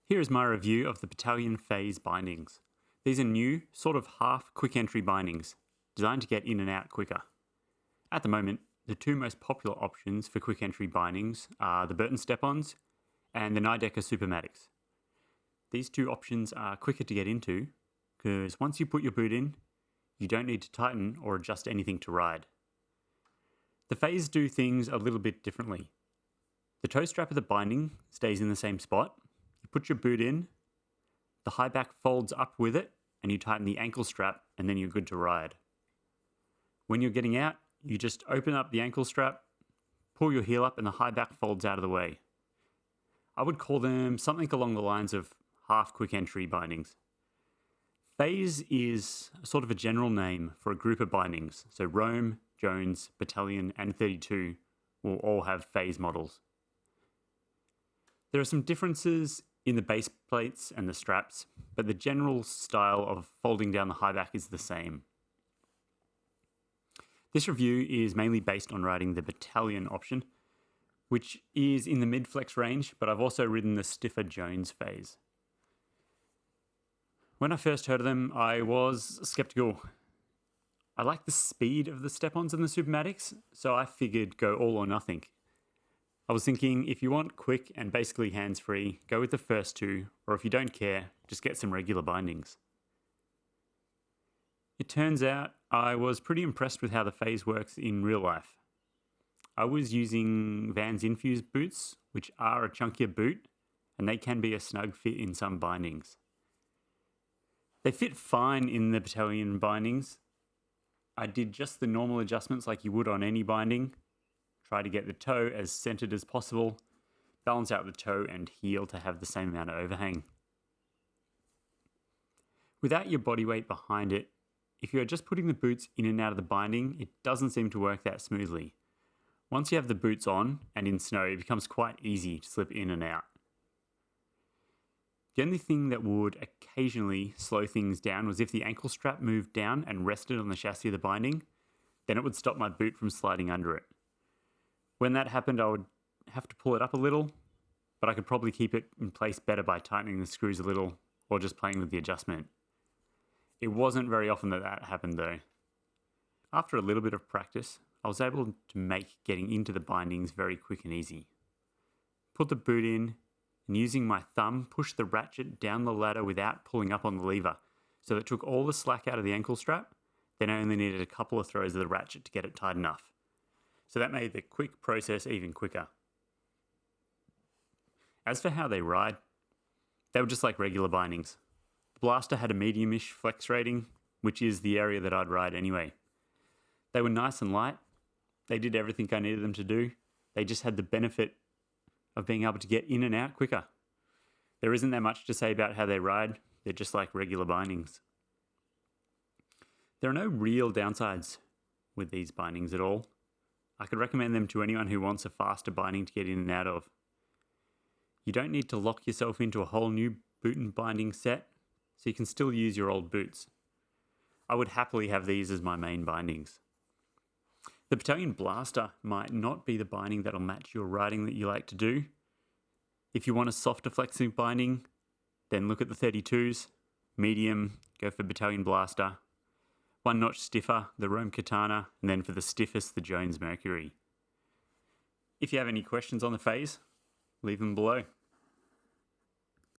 Here is my review of the Bataleon Phase bindings. These are new, sort of half quick entry bindings, designed to get in and out quicker. At the moment, the two most popular options for quick entry bindings are the Burton Step-Ons and the Nidecker Supermatics. These two options are quicker to get into because once you put your boot in, you don't need to tighten or adjust anything to ride. The Phase do things a little bit differently. The toe strap of the binding stays in the same spot. You put your boot in, the high back folds up with it, and you tighten the ankle strap, and then you're good to ride. When you're getting out, you just open up the ankle strap, pull your heel up, and the high back folds out of the way. I would call them something along the lines of half quick entry bindings. Phase is sort of a general name for a group of bindings, so Rome, Jones, Bataleon, and 32 will all have Phase models. There are some differences in the base plates and the straps, but the general style of folding down the high back is the same. This review is mainly based on riding the Bataleon option, which is in the mid-flex range, but I've also ridden the stiffer Jones Phase. When I first heard of them, I was skeptical. I like the speed of the Step-Ons and the Supermatics, so I figured go all or nothing. I was thinking if you want quick and basically hands-free, go with the first two, or if you don't care, just get some regular bindings. It turns out I was pretty impressed with how the Phase works in real life. I was using Vans Infuse boots, which are a chunkier boot, and they can be a snug fit in some bindings. They fit fine in the Bataleon bindings. I did just the normal adjustments like you would on any binding. Try to get the toe as centered as possible, balance out the toe and heel to have the same amount of overhang. Without your body weight behind it, if you are just putting the boots in and out of the binding, it doesn't seem to work that smoothly. Once you have the boots on and in snow, it becomes quite easy to slip in and out. The only thing that would occasionally slow things down was if the ankle strap moved down and rested on the chassis of the binding, then it would stop my boot from sliding under it. When that happened, I would have to pull it up a little, but I could probably keep it in place better by tightening the screws a little or just playing with the adjustment. It wasn't very often that happened though. After a little bit of practice, I was able to make getting into the bindings very quick and easy. Put the boot in, and using my thumb, push the ratchet down the ladder without pulling up on the lever, so it took all the slack out of the ankle strap, then I only needed a couple of throws of the ratchet to get it tight enough. So that made the quick process even quicker. As for how they ride, they were just like regular bindings. The Blaster had a medium-ish flex rating, which is the area that I'd ride anyway. They were nice and light. They did everything I needed them to do. They just had the benefit of being able to get in and out quicker. There isn't that much to say about how they ride. They're just like regular bindings. There are no real downsides with these bindings at all. I could recommend them to anyone who wants a faster binding to get in and out of. You don't need to lock yourself into a whole new boot and binding set, so you can still use your old boots. I would happily have these as my main bindings. The Bataleon Blaster might not be the binding that'll match your riding that you like to do. If you want a softer flexing binding, then look at the 32s. Medium, go for Bataleon Blaster. One notch stiffer, the Rome Katana, and then for the stiffest, the Jones Mercury. If you have any questions on the Phase, leave them below.